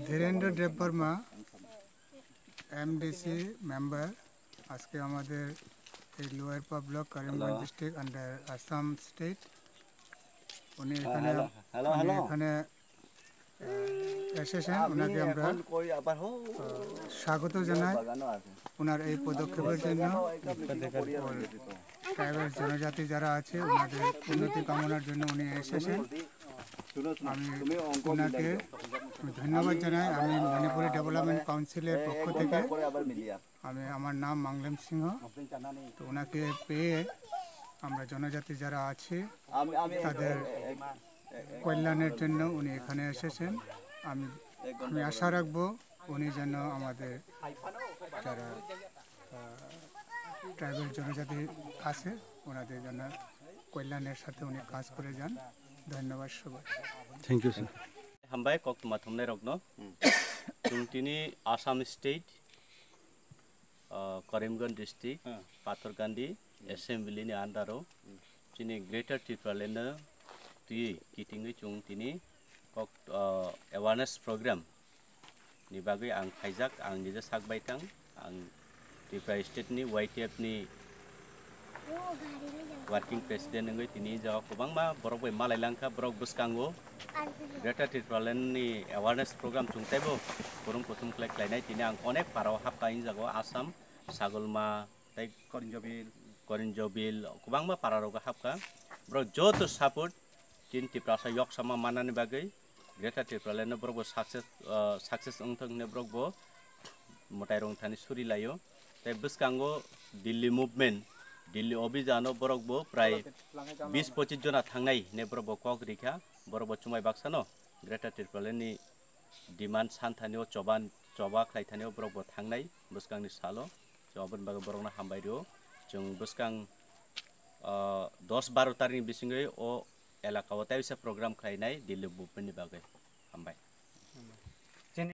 Dhirendra Debbarma MDC member आज के हमारे lower block Karimganj district under Assam state उन्हें এসেছেন ওনাকে আমরা স্বাগত জানাই ওনার এই পদক্ষেপের জন্য ট্রাইবাল জনজাতি যারা আছে ওনাদের উন্নতি কামনার জন্য উনি এসেছেন আমি ওনাকে ধন্যবাদ জানাই আমি মণিপুরি ডেভেলপমেন্ট কাউন্সিলের পক্ষ থেকে আমি আমার নাম মাংলেম সিংহ তো ওনাকে পেয়ে আমরা জনজাতি যারা আছে তাদের কল্যাণের জন্য উনি এখানে এসেছেন আমি আশা রাখব উনি যেন আমাদের যারা ট্রাইবাল জনজাতি আছে ওনাদের জন্য কল্যাণের সাথে উনি কাজ করে যান ধন্যবাদ সবাই থ্যাংক ইউ স্যার হামবাই কক্তমা থমনে রগ্ন চুংটিনি আসাম স্টেট করিমগঞ্জ ডিস্ট্রিক্ট পাথরকান্দি এসেম্বলিनि आन्डाराव जोंनि ग्रेटार टिप्रालेण्ड किटिंनि चुंटिनि एवारनेस प्रोग्राम नि बागै आं फायजाक आं निजे सागबाय थां आं त्रिपुरा स्टेटनि YTF-नि वर्किंग प्रेसिडेंट नंगै तिनि जाव गोबांमा बरक मालाइलांखा बरक बुसकांगो ग्रेटार टिप्रालेण्डनि एवारनेस प्रोग्राम चुंथायबो गरम प्रथम क्लायनाय तिनि आं अनेक पाराव हाबकायिन जागो आसाम सागोलमा तै करिन्जोबिल गोबांमा पाराव हाबका बरक जत सपोर्ट तीन तिप्रासा यक्समा मानानि बागै ग्रेटार टिप्रालेण्ड बरकबो सक्सेस अंथंने बरकबो मटाइरं थानि सुरि लायो तै बुसकांगो दिल्ली मुभमेंट दिल्ली अभियान बरकबो प्राय 20-25 जना थांनाय ने बरकबो कक रिखा बरकबो चुमाय बाक्सानो ग्रेटार टिप्रालेण्डनि डिमान्ड सानथानियाव चबा खायथानियाव बरकबो थांनाय बुसकांनि सालो जवाबन बागै बरकना हामबायरो जों बुसकां 10-12 तारिखनि बिसिङै अ एलाकायाव ताइसा प्रोग्राम खालायनाय दिल्ली मुभमेन्टनि बागै हामबाय